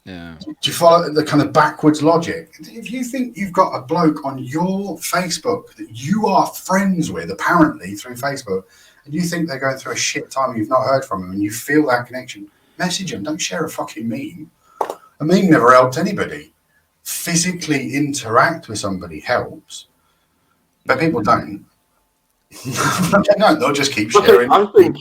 Yeah. Do you follow the kind of backwards logic? If you think you've got a bloke on your Facebook that you are friends with, apparently through Facebook, and you think they're going through a shit time and you've not heard from them and you feel that connection, message them. Don't share a fucking meme. A meme never helped anybody. Physically interact with somebody helps, but people don't. No, they'll just keep sharing. I don't think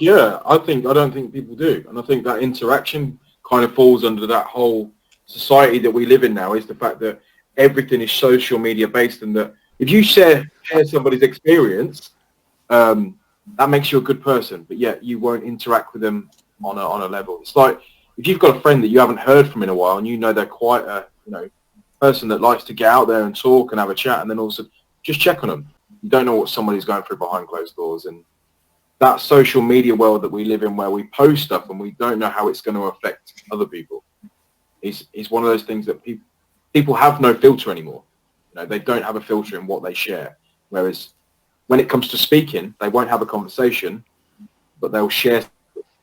people do, and I think that interaction kind of falls under that whole society that we live in now. Is the fact that everything is social media based, and that if you share somebody's experience, that makes you a good person, but yet you won't interact with them on a level. It's like if you've got a friend that you haven't heard from in a while, and you know they're quite a person that likes to get out there and talk and have a chat, and then also just check on them. You don't know what somebody's going through behind closed doors, and that social media world that we live in, where we post stuff and we don't know how it's going to affect other people, is one of those things that people have no filter anymore. They don't have a filter in what they share. Whereas when it comes to speaking, they won't have a conversation, but they'll share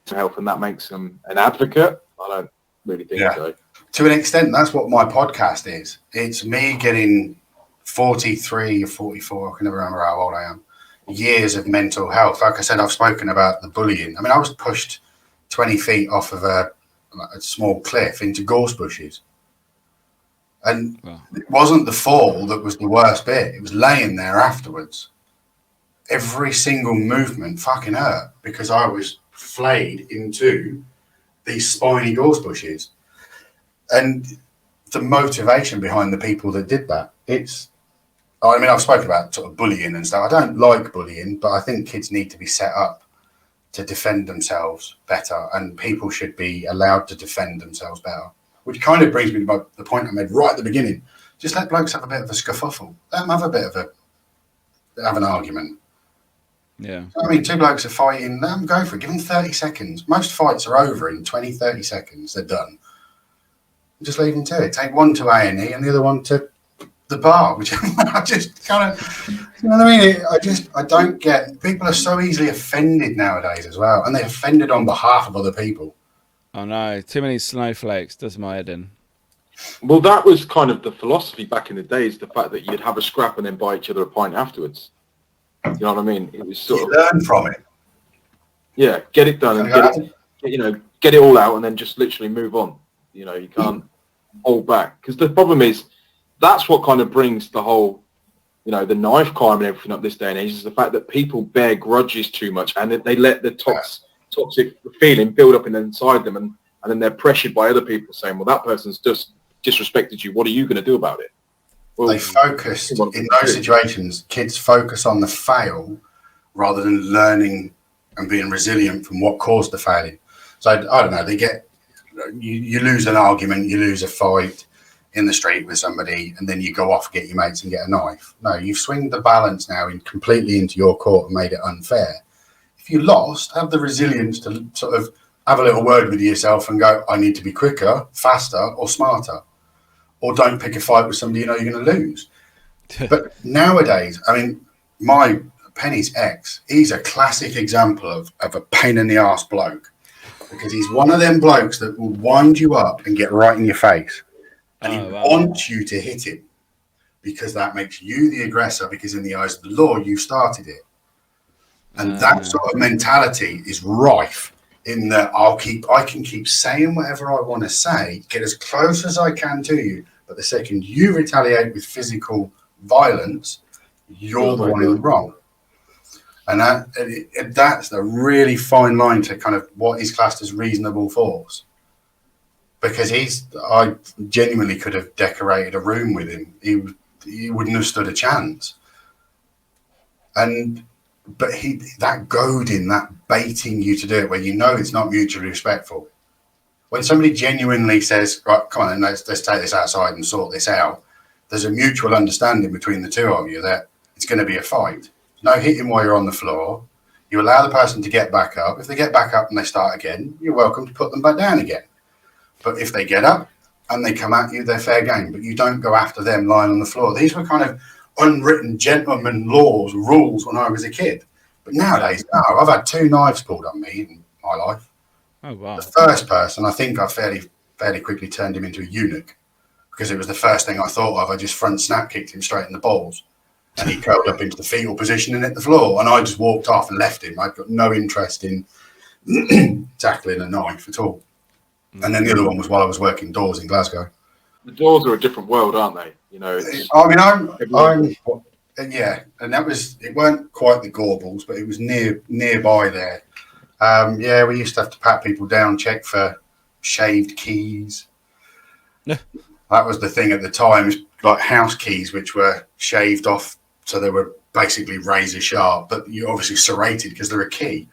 to help, and that makes them an advocate. I don't really think so. To an extent, that's what my podcast is. It's me getting 43 or 44, I can never remember how old I am, years of mental health. Like I said, I've spoken about the bullying. I mean, I was pushed 20 feet off of a small cliff into gorse bushes. And It wasn't the fall that was the worst bit. It was laying there afterwards. Every single movement fucking hurt because I was flayed into these spiny gorse bushes. And the motivation behind the people that did that, I've spoken about sort of bullying and stuff. I don't like bullying, but I think kids need to be set up to defend themselves better, and people should be allowed to defend themselves better. Which kind of brings me to the point I made right at the beginning. Just let blokes have a bit of a scuffle. Let them have an argument. Yeah. I mean, two blokes are fighting. Let them go for it. Give them 30 seconds. Most fights are over in 20, 30 seconds. They're done. Just leave them to it. Take one to A&E and the other one to the bar, which I just kind of, you know what I mean? I don't get, people are so easily offended nowadays as well, and they're offended on behalf of other people. Oh no, too many snowflakes, does my head in. Well, that was kind of the philosophy back in the days, the fact that you'd have a scrap and then buy each other a pint afterwards. You know what I mean? It was sort of learn from it. Yeah, get it done and get it all out and then just literally move on. You can't hold back. Because the problem is, that's what kind of brings the whole, you know, the knife crime and everything up this day and age, is the fact that people bear grudges too much, and they let the toxic feeling build up inside them, and then they're pressured by other people saying, well, that person's just disrespected you. What are you going to do about it? Well, they focused in those situations. Kids focus on the fail rather than learning and being resilient from what caused the failing. So I don't know. They get you lose an argument, you lose a fight in the street with somebody, and then you go off, get your mates, and get a knife. No, you've swung the balance now completely into your court and made it unfair. If you lost, have the resilience to sort of have a little word with yourself and go, I need to be quicker, faster, or smarter. Or don't pick a fight with somebody you know you're going to lose. But nowadays, I mean, my Penny's ex, he's a classic example of a pain in the arse bloke, because he's one of them blokes that will wind you up and get right in your face. And he wants you to hit him because that makes you the aggressor, because in the eyes of the law, you started it. And that sort of mentality is rife in that I can keep saying whatever I want to say, get as close as I can to you. But the second you retaliate with physical violence, you're the one in the wrong. And that's a really fine line to kind of what is classed as reasonable force. Because I genuinely could have decorated a room with him. He wouldn't have stood a chance. But that goading, that baiting you to do it, where you know it's not mutually respectful. When somebody genuinely says, right, come on, let's take this outside and sort this out, there's a mutual understanding between the two of you that it's going to be a fight. No hitting while you're on the floor. You allow the person to get back up. If they get back up and they start again, you're welcome to put them back down again. But if they get up and they come at you, they're fair game. But you don't go after them lying on the floor. These were kind of unwritten gentleman rules when I was a kid. But nowadays, no, I've had 2 knives pulled on me in my life. Oh, wow. The first person, I think I fairly quickly turned him into a eunuch, because it was the first thing I thought of. I just front snap kicked him straight in the balls, and he curled up into the fetal position and hit the floor. And I just walked off and left him. I've got no interest in tackling a knife at all. And then the other one was while I was working doors in Glasgow. The doors are a different world, aren't they? You know, I mean, yeah, and it weren't quite the Gorbals, but it was nearby there. Yeah, we used to have to pat people down, check for shaved keys. Yeah. That was the thing at the time, like house keys, which were shaved off, so they were basically razor sharp, but you obviously serrated because they're a key.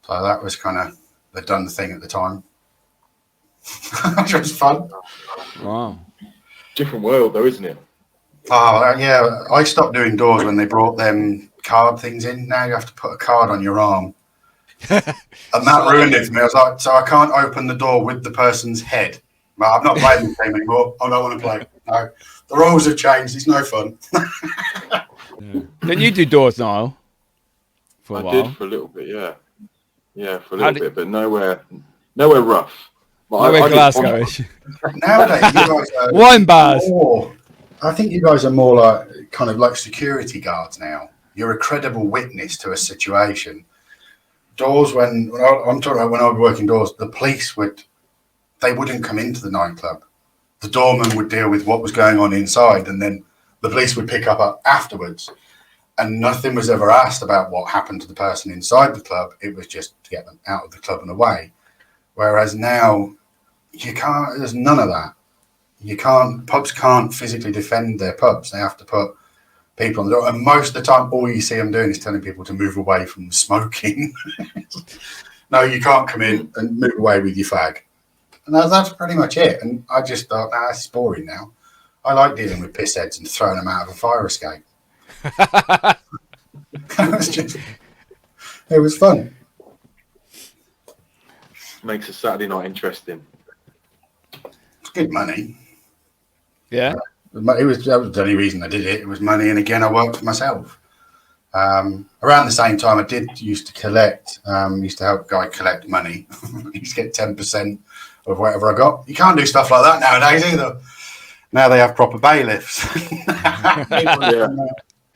So that was kind of, they'd done the thing at the time. Which was fun. Wow. Different world though, isn't it? Oh, yeah. I stopped doing doors when they brought them card things in. Now you have to put a card on your arm. And that ruined it for me. I was like, so I can't open the door with the person's head. Well, I'm not playing this game anymore. I don't want to play. No. The rules have changed. It's no fun. Yeah. Didn't you do doors, Niall? For a while? I did for a little bit, yeah. Yeah, for a little bit, but nowhere rough. Nowhere Glasgow-ish. Nowadays, you guys are wine bars. I think you guys are more like kind of like security guards now. You're a credible witness to a situation. Doors, I'm talking about when I was working doors, the police wouldn't come into the nightclub. The doorman would deal with what was going on inside, and then the police would pick up afterwards. And nothing was ever asked about what happened to the person inside the club. It was just to get them out of the club and away. Whereas now, there's none of that. Pubs can't physically defend their pubs. They have to put people on the door. And most of the time, all you see them doing is telling people to move away from smoking. No, you can't come in and move away with your fag. And that's pretty much it. And I just thought, this is boring now. I like dealing with piss heads and throwing them out of a fire escape. It was fun. Makes a Saturday night interesting. It's good money. Yeah. That was the only reason I did it. It was money, and again, I worked for myself. Around the same time, I used to collect. Used to help a guy collect money. I used to get 10% of whatever I got. You can't do stuff like that nowadays either. Now they have proper bailiffs.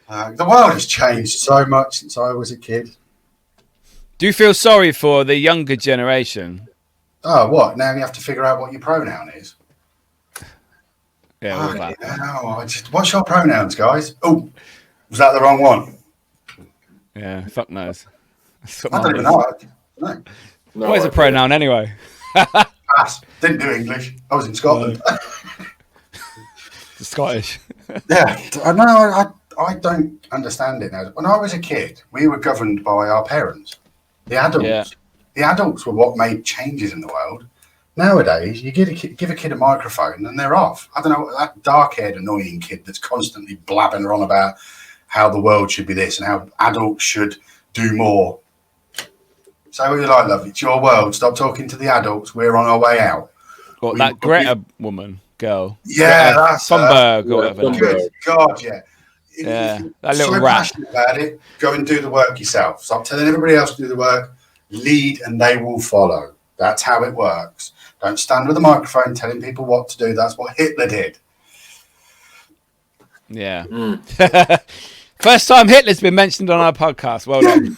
The world has changed so much since I was a kid. Do you feel sorry for the younger generation? Oh, what? Now you have to figure out what your pronoun is. Yeah, all that. What's your pronouns, guys? Oh, was that the wrong one? Yeah, fuck knows. That's what I don't mine even is. know. No What is a idea. pronoun anyway? Pass. Didn't do English. I was in Scotland. The Scottish. Yeah, I know. I don't understand it now. When I was a kid, we were governed by our parents, the adults. Yeah. The adults were what made changes in the world. Nowadays, you give a kid a microphone and they're off. I don't know, that dark-haired, annoying kid that's constantly blabbing on about how the world should be this and how adults should do more. Say what you like, love. It's your world. Stop talking to the adults. We're on our way out. What, that Greta woman, girl? Yeah, Greta that's Thunberg or whatever. Thunberg. Good God, yeah. Yeah, If that you're little so rat. passionate about it, go and do the work yourself. Stop telling everybody else to do the work. Lead and they will follow. That's how it works. Don't stand with a microphone telling people what to do. That's what Hitler did. Yeah. First time Hitler's been mentioned on our podcast. Well done.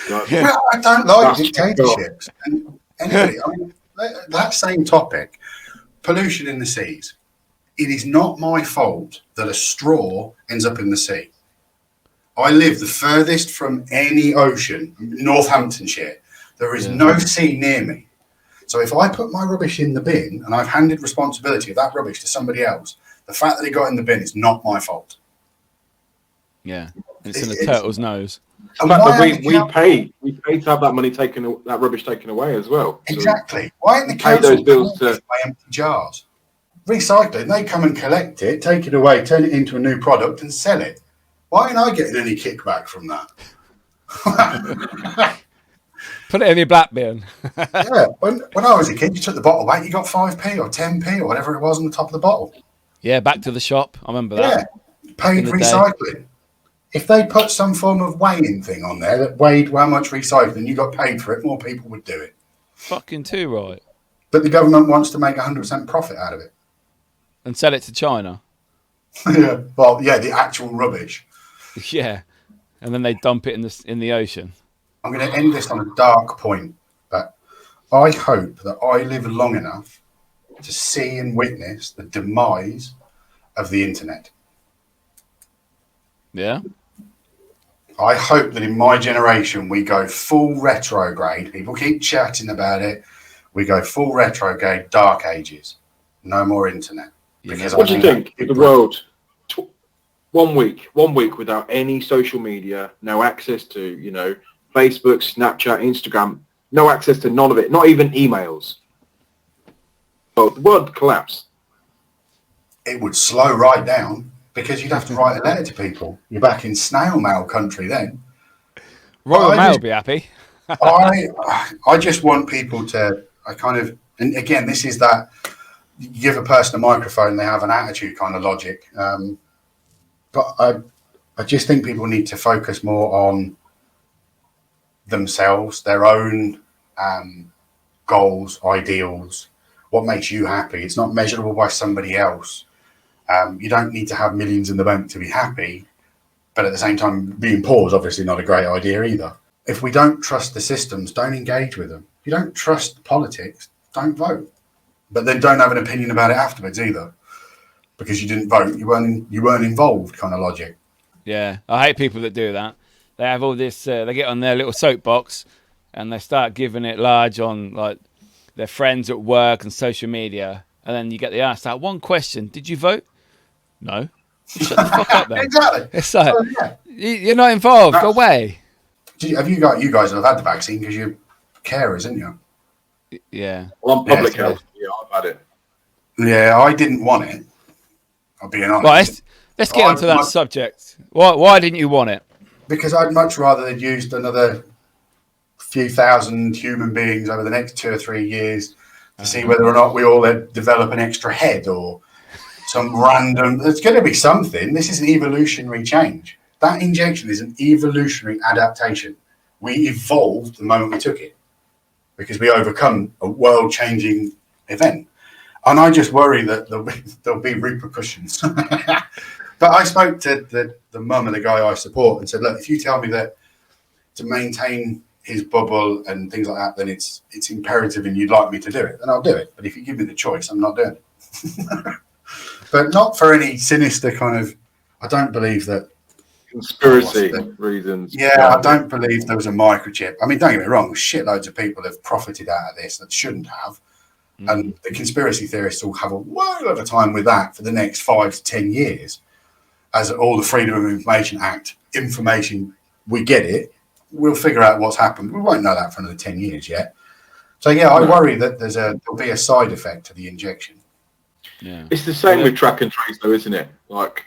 Well, I don't like That's dictatorships. And anyway, I mean, that same topic, pollution in the seas. It is not my fault that a straw ends up in the sea. I live the furthest from any ocean, Northamptonshire. There is no sea near me. So if I put my rubbish in the bin and I've handed responsibility of that rubbish to somebody else, the fact that it got in the bin is not my fault. Yeah. It's in the turtle's nose. And But why we pay to have that money that rubbish taken away as well. So exactly. Why aren't the pay council those bills to by empty jars? Recycling, they come and collect it, take it away, turn it into a new product and sell it. Why ain't I getting any kickback from that? Put it in your black bin. Yeah, when I was a kid, you took the bottle back, you got 5p or 10p or whatever it was on the top of the bottle. Yeah, back to the shop. I remember that. Yeah, paid recycling. If they put some form of weighing thing on there that weighed how much recycling you got paid for it, more people would do it. Fucking too right. But the government wants to make 100% profit out of it. And sell it to China. Yeah, well, yeah, the actual rubbish. Yeah. And then they dump it in the ocean. I'm going to end this on a dark point, but I hope that I live long enough to see and witness the demise of the internet. Yeah. I hope that in my generation we go full retrograde. People keep chatting about it. We go full retrograde, dark ages. No more internet. Because what do you think? The world, 1 week without any social media, no access to, Facebook, Snapchat, Instagram, no access to none of it, not even emails. Well, the world collapse. It would slow right down because you'd have to write a letter to people. You're back in snail mail country then. Royal Mail will be happy. I just want people to, and again, this is that you give a person a microphone, they have an attitude kind of logic. But I just think people need to focus more on themselves, their own goals, ideals, what makes you happy. It's not measurable by somebody else. You don't need to have millions in the bank to be happy, but at the same time, being poor is obviously not a great idea either. If we don't trust the systems, don't engage with them. If you don't trust politics, don't vote. But then don't have an opinion about it afterwards either, because you didn't vote, you weren't involved kind of logic. Yeah, I hate people that do that. They have all this, they get on their little soapbox and they start giving it large on like their friends at work and social media. And then you get the ask that one question, did you vote? No. Shut the fuck up then. Exactly. It's like, you're not involved, go away. Have you guys have had the vaccine because you're carers, aren't you? Yeah. Well, I'm public health. Yeah, I've had it. Yeah, I didn't want it. I'll be honest. Right, let's get onto that subject. Why didn't you want it? Because I'd much rather they'd used another few thousand human beings over the next 2 or 3 years to see whether or not we all develop an extra head or some random. There's going to be something. This is an evolutionary change. That injection is an evolutionary adaptation. We evolved the moment we took it because we overcome a world-changing event. And I just worry that there'll be repercussions. But I spoke to the mum of the guy I support and said, look, if you tell me that to maintain his bubble and things like that, then it's imperative and you'd like me to do it, then I'll do it. But if you give me the choice, I'm not doing it. But not for any sinister kind of. I don't believe that. Conspiracy reasons. Yeah, I don't believe there was a microchip. I mean, don't get me wrong, shitloads of people have profited out of this that shouldn't have. And the conspiracy theorists will have a while of a time with that for the next 5 to 10 years. As all the Freedom of Information Act information, we get it, we'll figure out what's happened. We won't know that for another 10 years yet. So, yeah, I worry that there'll be a side effect to the injection. Yeah. It's the same with track and trace, though, isn't it? Like,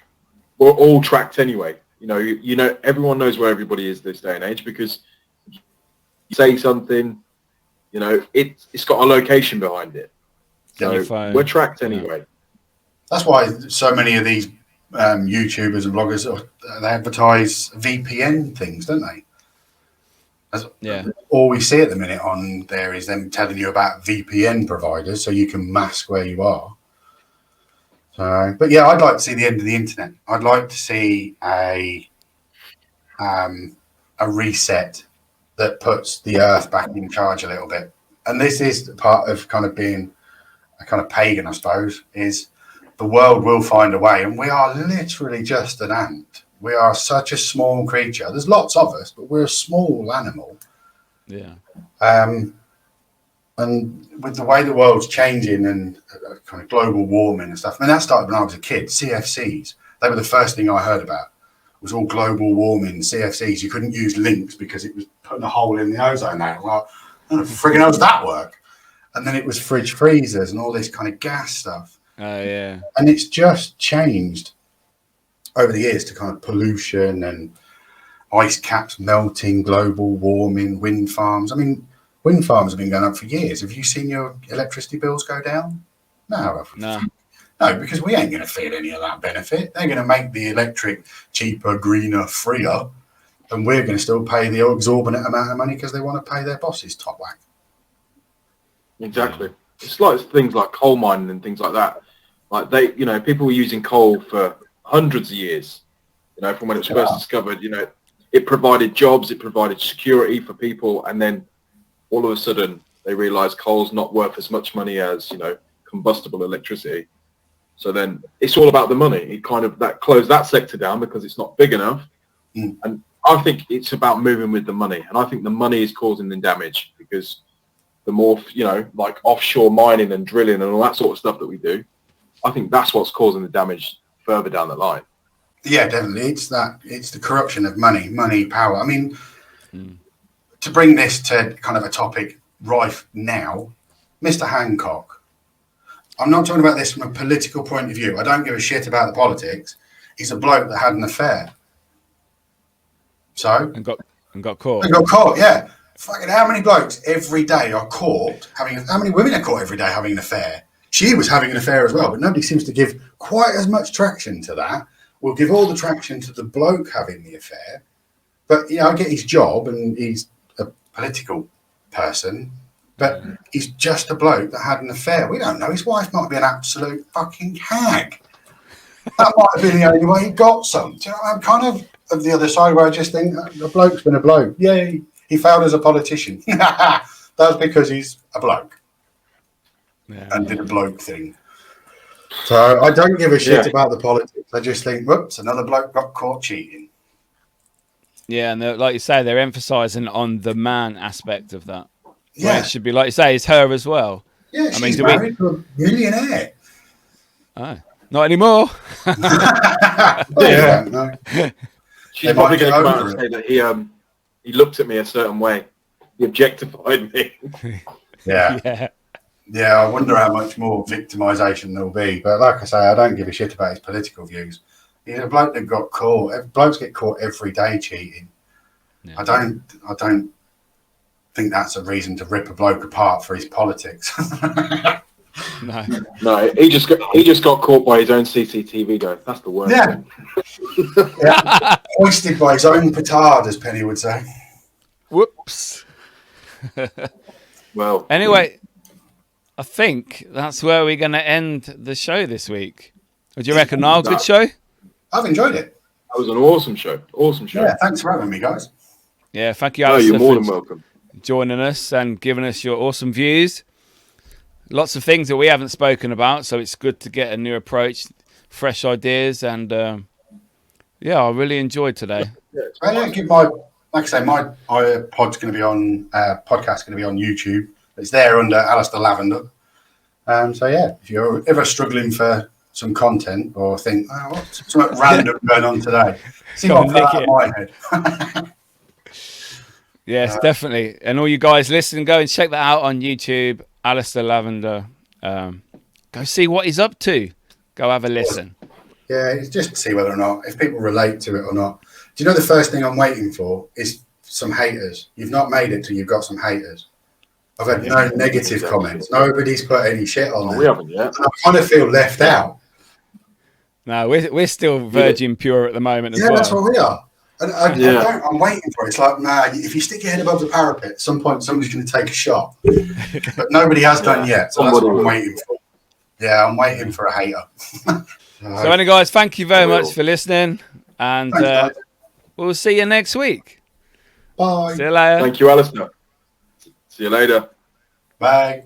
we're all tracked anyway. You know, everyone knows where everybody is this day and age because you say something, you know, it's got a location behind it. So we're tracked anyway. That's why so many of these YouTubers and bloggers, they advertise VPN things, don't they? All we see at the minute on there is them telling you about VPN providers so you can mask where you are. So, but yeah, I'd like to see the end of the internet. I'd like to see a reset that puts the earth back in charge a little bit. And this is part of kind of being a kind of pagan, I suppose, is the world will find a way. And we are literally just an ant. We are such a small creature. There's lots of us, but we're a small animal. Yeah. And with the way the world's changing and kind of global warming and stuff, I mean, that started when I was a kid. CFCs, they were the first thing I heard about. It was all global warming, CFCs. You couldn't use links because it was putting a hole in the ozone layer. Well, how the friggin' hell does that work? And then it was fridge freezers and all this kind of gas stuff. Oh, yeah. And it's just changed over the years to kind of pollution and ice caps melting, global warming, wind farms. I mean, wind farms have been going up for years. Have you seen your electricity bills go down? No. No, because we ain't going to feel any of that benefit. They're going to make the electric cheaper, greener, freer, and we're going to still pay the exorbitant amount of money because they want to pay their bosses top whack. Exactly. It's like things like coal mining and things like that. Like people were using coal for hundreds of years, from when it was first discovered. It provided jobs, it provided security for people, and then all of a sudden they realized coal's not worth as much money as, combustible electricity. So then it's all about the money. It kind of closed that sector down because it's not big enough. And I think it's about moving with the money. And I think the money is causing the damage because the more, like offshore mining and drilling and all that sort of stuff that we do, I think that's what's causing the damage further down the line. Yeah, definitely. It's the corruption of money, power. I mean, to bring this to kind of a topic rife now, Mr. Hancock. I'm not talking about this from a political point of view. I don't give a shit about the politics. He's a bloke that had an affair. So? And got caught. And got caught, yeah. Fucking how many blokes every day are caught how many women are caught every day having an affair? She was having an affair as well, but nobody seems to give quite as much traction to that. We'll give all the traction to the bloke having the affair. But, I get his job and he's a political person, but he's just a bloke that had an affair. We don't know. His wife might be an absolute fucking hag. That might have been the only way he got some. Do you know, I'm kind of the other side where I just think a bloke's been a bloke. Yay, he failed as a politician. That's because he's a bloke and did a bloke thing. So I don't give a shit about the politics. I just think, whoops, another bloke got caught cheating. Yeah, and like you say, they're emphasising on the man aspect of that. Yeah, it should be like you say, it's her as well. Yeah, she's married to a millionaire. Oh, not anymore. No. She's probably going to come out and say that he looked at me a certain way. He objectified me. Yeah. I wonder how much more victimisation there'll be. But like I say, I don't give a shit about his political views. He's a bloke that got caught. Blokes get caught every day cheating. Yeah. I don't think that's a reason to rip a bloke apart for his politics. No, he just got caught by his own CCTV guy. That's the worst. Yeah. Hoisted by his own petard, as Penny would say. Whoops. Well, anyway, I think that's where we're going to end the show this week. Would you reckon, Niall? Good show? I've enjoyed it. That was an awesome show. Yeah, thanks for having me, guys. Yeah, thank you, Alistair, you're more than welcome. Joining us and giving us your awesome views. lots of things that we haven't spoken about, so it's good to get a new approach, fresh ideas, and yeah, I really enjoyed today. Like I say, my pod's going to be on podcast's going to be on YouTube. It's there under Alistair Lavender. So yeah, if you're ever struggling for some content or think, oh, what's something random going on today, see what I've got out of my head. Yes, definitely. And all you guys listen, go and check that out on YouTube, Alistair Lavender. Go see what he's up to. Go have a listen. Yeah, it's just to see whether or not, if people relate to it or not. Do you know the first thing I'm waiting for is some haters? You've not made it till you've got some haters. I've had no negative comments. Nobody's put any shit on there. We haven't yet. I kind of feel left out. No, we're still virgin pure at the moment as well. Yeah, that's what we are. I'm waiting for it. It's like, nah, if you stick your head above the parapet, at some point somebody's going to take a shot. But nobody has done yet, so that's what I'm waiting for. Yeah, I'm waiting for a hater. Uh-huh. So anyway, guys, thank you very much for listening, and we'll see you next week. Bye. See you later. Thank you, Alistair. See you later. Bye.